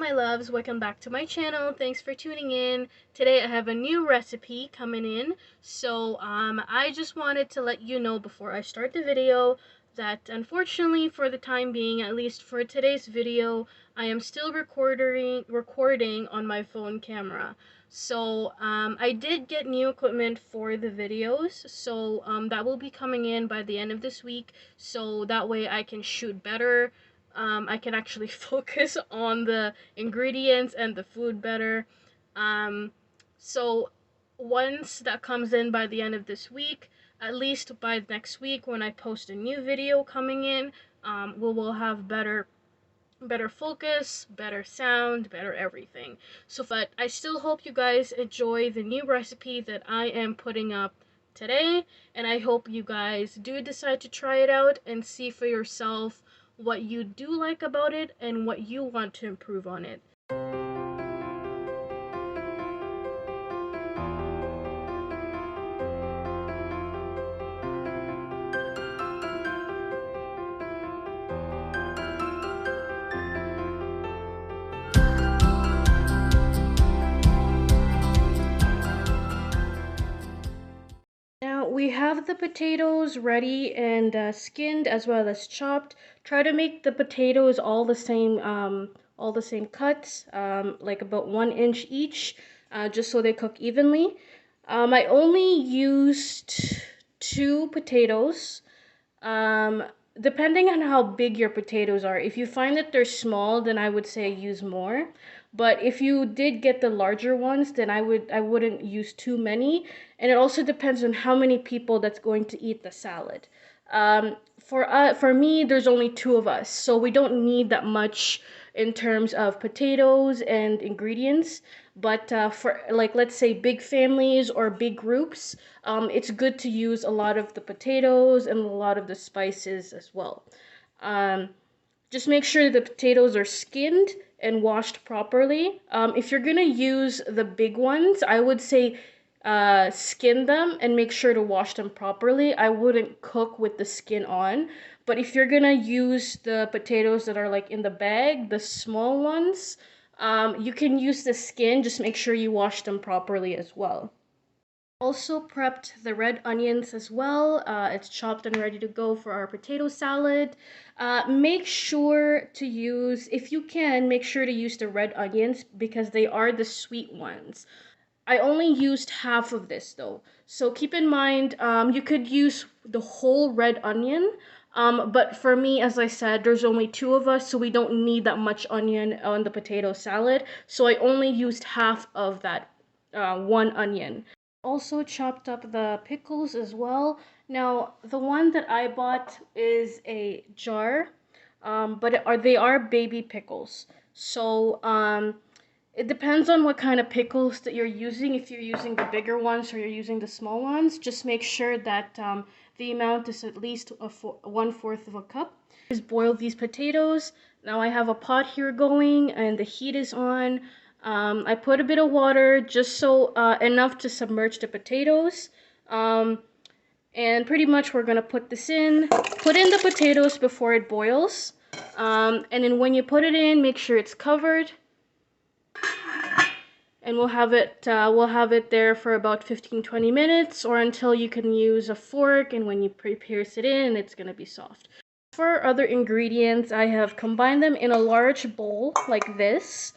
my loves, welcome back to my channel. Thanks for tuning in. Today I have a new recipe coming in. I just wanted to let you know before I start the video that unfortunately for the time being, at least for today's video, I am still recording on my phone camera. I did get new equipment for the videos, that will be coming in by the end of this week, so that way I can shoot better. I can actually focus on the ingredients and the food better. Um, so once that comes in by the end of this week, at least by next week when I post a new video coming in, we will have better focus, better sound, better everything. But I still hope you guys enjoy the new recipe that I am putting up today, and I hope you guys do decide to try it out and see for yourself what you do like about it and what you want to improve on it. Now we have the potatoes ready and skinned as well as chopped. Try to make the potatoes all the same cuts, like about 1 inch each, just so they cook evenly. I only used 2 potatoes. Um, Depending on how big your potatoes are, if you find that they're small, then I would say use more. But if you did get the larger ones, then I wouldn't use too many. And it also depends on how many people that's going to eat the salad. For me, there's only 2 of us, so we don't need that much in terms of potatoes and ingredients. But for, like, let's say big families or big groups, it's good to use a lot of the potatoes and a lot of the spices as well. Um, just make sure the potatoes are skinned and washed properly. If you're gonna use the big ones, I would say skin them and make sure to wash them properly. I wouldn't cook with the skin on. But if you're gonna use the potatoes that are like in the bag, the small ones, you can use the skin. Just make sure you wash them properly as well. Also prepped the red onions as well. It's chopped and ready to go for our potato salad. Make sure to use, if you can, make sure to use the red onions because they are the sweet ones. I only used half of this though. So keep in mind, you could use the whole red onion. But for me, as I said, there's only 2 of us, so we don't need that much onion on the potato salad. So I only used half of that 1 onion. Also chopped up the pickles as well. Now, the one that I bought is a jar, they are baby pickles. It depends on what kind of pickles that you're using. If you're using the bigger ones or you're using the small ones, just make sure that the amount is at least 1/4 of a cup. Just boil these potatoes. Now I have a pot here going and the heat is on. I put a bit of water just so enough to submerge the potatoes. And pretty much we're gonna put this in. Put in the potatoes before it boils. And then when you put it in, make sure it's covered. And we'll have it there for about 15-20 minutes or until you can use a fork, and when you pierce it in, it's gonna be soft. For other ingredients, I have combined them in a large bowl like this.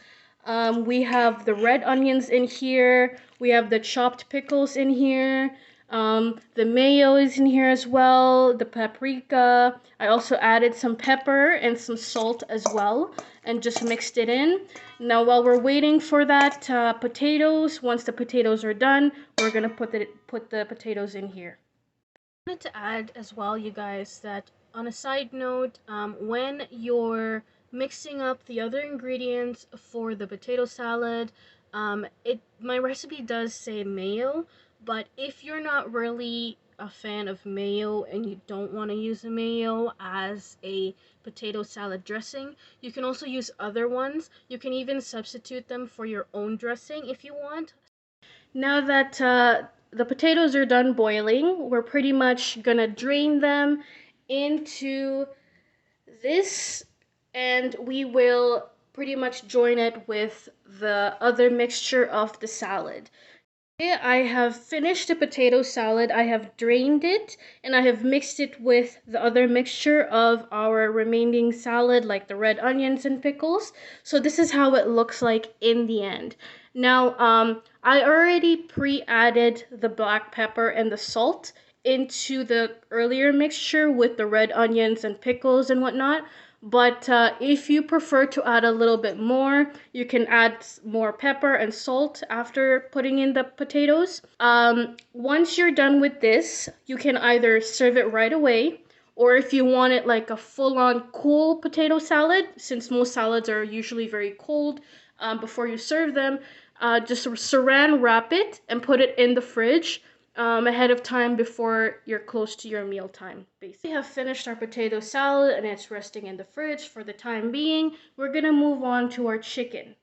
We have the red onions in here. We have the chopped pickles in here. The mayo is in here as well. The paprika. I also added some pepper and some salt as well and just mixed it in. Now while we're waiting for that potatoes, once the potatoes are done, we're going to put the potatoes in here. I wanted to add as well, you guys, that on a side note, when you're mixing up the other ingredients for the potato salad, my recipe does say mayo, but if you're not really a fan of mayo and you don't want to use the mayo as a potato salad dressing, you can also use other ones. You can even substitute them for your own dressing if you want. Now that the potatoes are done boiling, we're pretty much gonna drain them into this, and we will pretty much join it with the other mixture of the salad. I have finished the potato salad. I have drained it and I have mixed it with the other mixture of our remaining salad, like the red onions and pickles. So this is how it looks like in the end. Now, I already pre-added the black pepper and the salt into the earlier mixture with the red onions and pickles and whatnot. But if you prefer to add a little bit more, you can add more pepper and salt after putting in the potatoes. Once you're done with this, you can either serve it right away, or if you want it like a full-on cool potato salad, since most salads are usually very cold before you serve them, just saran wrap it and put it in the fridge ahead of time before you're close to your meal time. Basically, we have finished our potato salad and it's resting in the fridge for the time being. We're gonna move on to our chicken.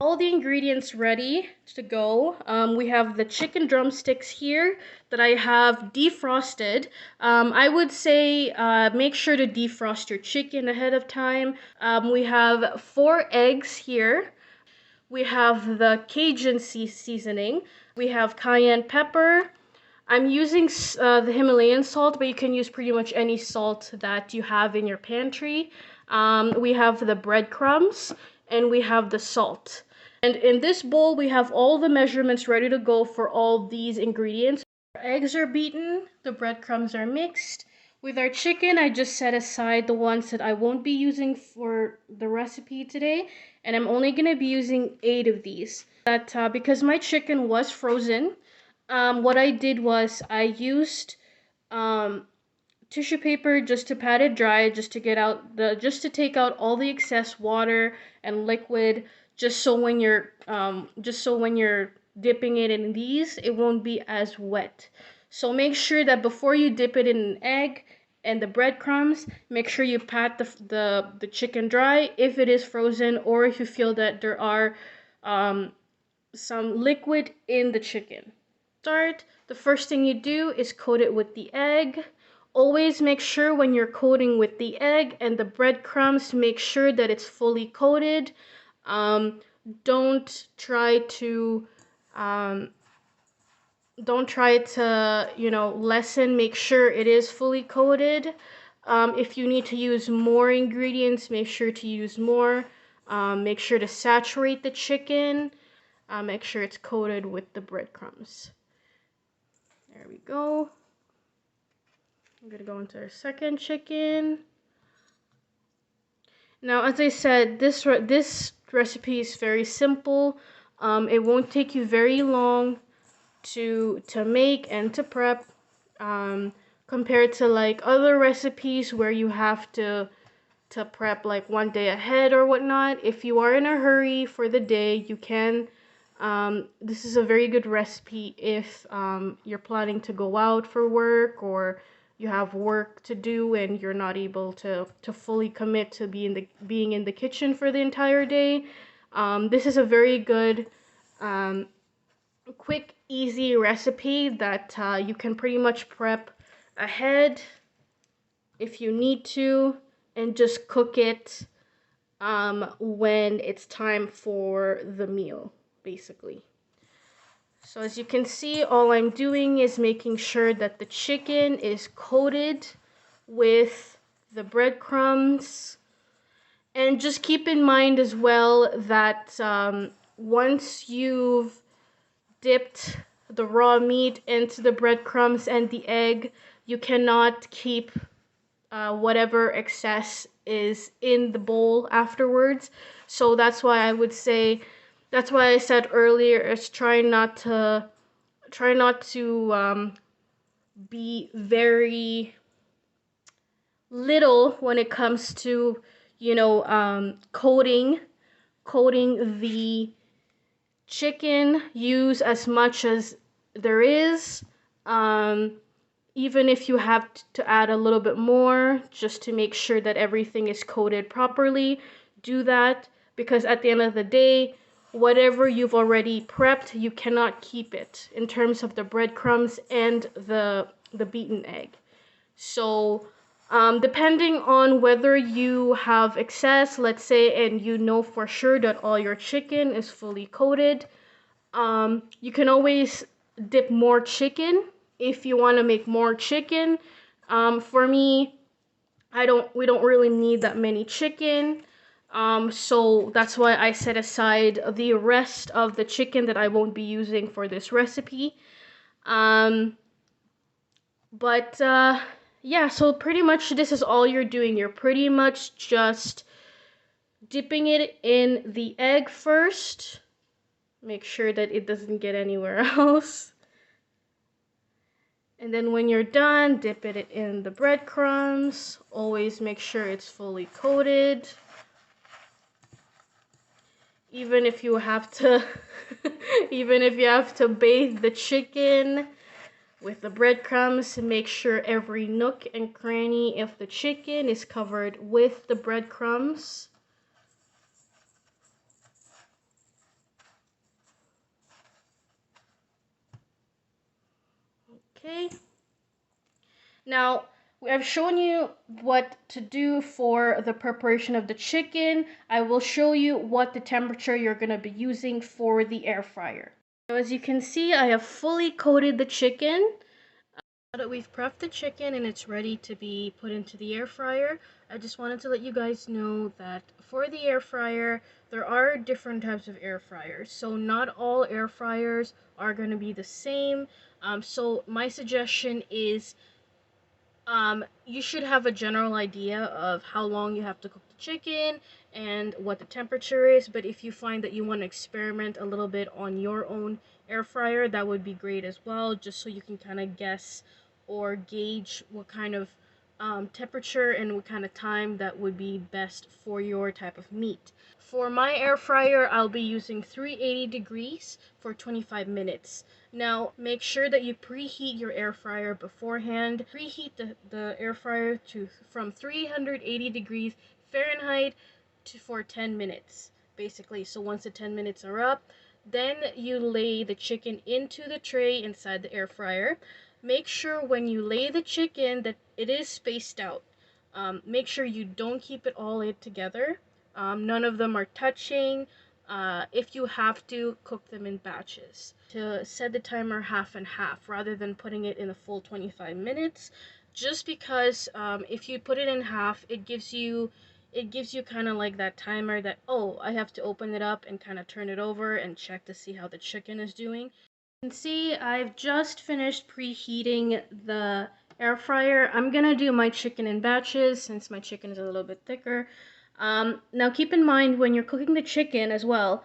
All the ingredients ready to go. We have the chicken drumsticks here that I have defrosted. I would say make sure to defrost your chicken ahead of time. We have 4 eggs here. We have the Cajun seasoning. We have cayenne pepper. I'm using the Himalayan salt, but you can use pretty much any salt that you have in your pantry. We have the breadcrumbs and we have the salt. And in this bowl, we have all the measurements ready to go for all these ingredients. Our eggs are beaten, the breadcrumbs are mixed. With our chicken, I just set aside the ones that I won't be using for the recipe today, and I'm only going to be using 8 of these. Because my chicken was frozen, what I did was I used tissue paper just to pat it dry, just to take out all the excess water and liquid, just so when you're dipping it in these, it won't be as wet. So make sure that before you dip it in an egg and the breadcrumbs, make sure you pat the chicken dry if it is frozen, or if you feel that there are some liquid in the chicken. The first thing you do is coat it with the egg. Always make sure when you're coating with the egg and the breadcrumbs, make sure that it's fully coated. Don't try to lessen. Make sure it is fully coated. If you need to use more ingredients, make sure to use more. Make sure to saturate the chicken. Make sure it's coated with the breadcrumbs. There we go. I'm gonna go into our second chicken. Now, as I said, this recipe is very simple. It won't take you very long to make and to prep, compared to like other recipes where you have to prep like one day ahead or whatnot. If you are in a hurry for the day, you can. This is a very good recipe if you're planning to go out for work, or you have work to do and you're not able to fully commit to being in the kitchen for the entire day. This is a very good, quick, easy recipe that you can pretty much prep ahead if you need to, and just cook it when it's time for the meal, basically. So as you can see, all I'm doing is making sure that the chicken is coated with the breadcrumbs. And just keep in mind as well that once you've dipped the raw meat into the breadcrumbs and the egg, you cannot keep whatever excess is in the bowl afterwards. So that's why I said earlier, is try not to be very little when it comes to coating the chicken. Use as much as there is. even if you have to add a little bit more just to make sure that everything is coated properly, do that, because at the end of the day, whatever you've already prepped, you cannot keep it in terms of the breadcrumbs and the beaten egg. So depending on whether you have excess, let's say, and you know for sure that all your chicken is fully coated, you can always dip more chicken if you want to make more chicken. For me, we don't really need that many chicken. So that's why I set aside the rest of the chicken that I won't be using for this recipe. Um, but yeah, so pretty much this is all you're doing. You're pretty much just dipping it in the egg first. Make sure that it doesn't get anywhere else. And then when you're done, dip it in the breadcrumbs. Always make sure it's fully coated. Even if you have to even if you have to bathe the chicken with the breadcrumbs, make sure every nook and cranny of the chicken is covered with the breadcrumbs. Okay. Now, I've shown you what to do for the preparation of the chicken. I will show you what the temperature you're going to be using for the air fryer. So as you can see, I have fully coated the chicken. Now that we've prepped the chicken and it's ready to be put into the air fryer, I just wanted to let you guys know that for the air fryer, there are different types of air fryers. So not all air fryers are going to be the same. So my suggestion is you should have a general idea of how long you have to cook the chicken and what the temperature is, but if you find that you want to experiment a little bit on your own air fryer, that would be great as well, just so you can kind of guess or gauge what kind of temperature and what kind of time that would be best for your type of meat. For my air fryer, I'll be using 380 degrees for 25 minutes. Now, make sure that you preheat your air fryer beforehand. Preheat the air fryer from 380 degrees Fahrenheit for 10 minutes, basically. So once the 10 minutes are up, then you lay the chicken into the tray inside the air fryer. Make sure when you lay the chicken that it is spaced out. Make sure you don't keep it all in together. None of them are touching. If you have to, cook them in batches. To set the timer half and half rather than putting it in a full 25 minutes, just because if you put it in half, it gives you kind of like that timer that, oh, I have to open it up and kind of turn it over and check to see how the chicken is doing. You can see I've just finished preheating the air fryer. I'm gonna do my chicken in batches since my chicken is a little bit thicker. Now keep in mind when you're cooking the chicken as well,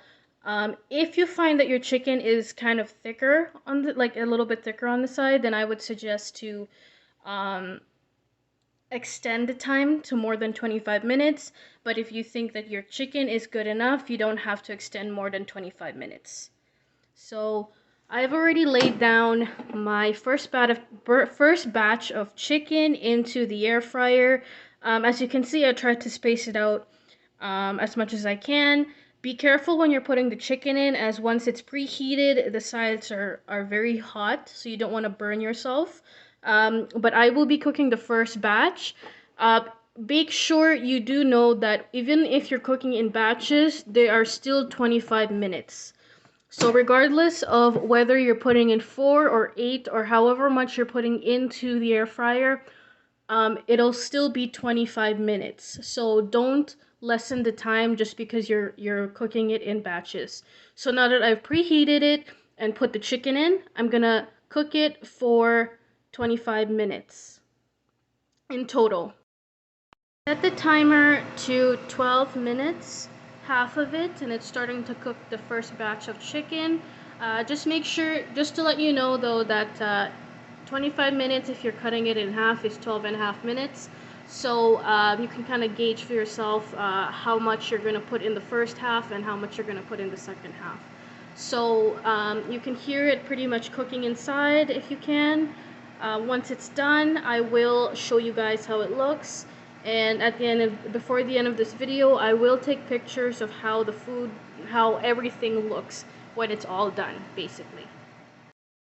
if you find that your chicken is kind of thicker on the, like a little bit thicker on the side, then I would suggest to um, extend the time to more than 25 minutes. But if you think that your chicken is good enough, you don't have to extend more than 25 minutes. So I've already laid down my first batch of chicken into the air fryer. As you can see, I tried to space it out as much as I can. Be careful when you're putting the chicken in, as once it's preheated, the sides are very hot, so you don't want to burn yourself. But I will be cooking the first batch. Make sure you do know that even if you're cooking in batches, they are still 25 minutes. So regardless of whether you're putting in 4 or 8 or however much you're putting into the air fryer, it'll still be 25 minutes. So don't lessen the time just because you're cooking it in batches. So now that I've preheated it and put the chicken in, I'm gonna cook it for 25 minutes in total. Set the timer to 12 minutes, half of it, and it's starting to cook the first batch of chicken. Just make sure, just to let you know though, that 25 minutes, if you're cutting it in half, is 12 and a half minutes. So you can kind of gauge for yourself how much you're going to put in the first half and how much you're going to put in the second half. So you can hear it pretty much cooking inside if you can. Once it's done, I will show you guys how it looks. And before the end of this video, I will take pictures of how everything looks when it's all done, basically.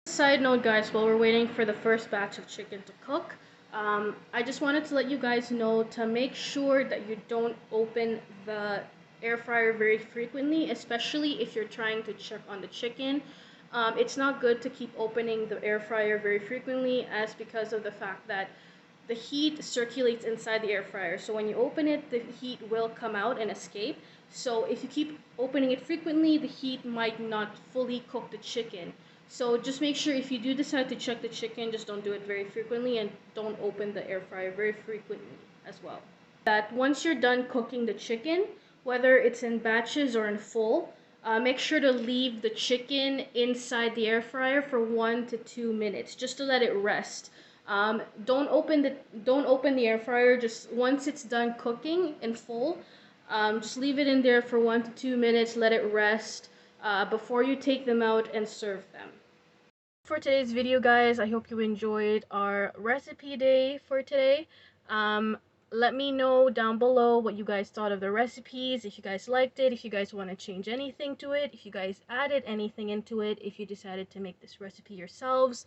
Side note, guys, while we're waiting for the first batch of chicken to cook, I just wanted to let you guys know to make sure that you don't open the air fryer very frequently, especially if you're trying to check on the chicken. It's not good to keep opening the air fryer very frequently, as because of the fact that the heat circulates inside the air fryer. So when you open it, the heat will come out and escape. So if you keep opening it frequently, the heat might not fully cook the chicken. So just make sure if you do decide to check the chicken, just don't do it very frequently and don't open the air fryer very frequently as well. That once you're done cooking the chicken, whether it's in batches or in full, make sure to leave the chicken inside the air fryer for 1 to 2 minutes just to let it rest. Don't open the air fryer. Just once it's done cooking in full, just leave it in there for 1 to 2 minutes. Let it rest before you take them out and serve them. For today's video, guys, I hope you enjoyed our recipe day for today. Let me know down below what you guys thought of the recipes, if you guys liked it, if you guys want to change anything to it, if you guys added anything into it, if you decided to make this recipe yourselves.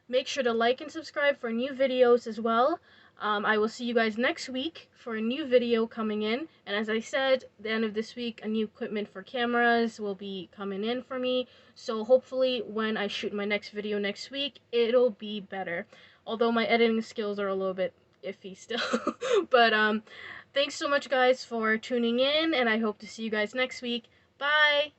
Make sure to like and subscribe for new videos as well. I will see you guys next week for a new video coming in. And as I said, the end of this week, a new equipment for cameras will be coming in for me. So hopefully when I shoot my next video next week, it'll be better. Although my editing skills are a little bit iffy still. But thanks so much, guys, for tuning in, and I hope to see you guys next week. Bye!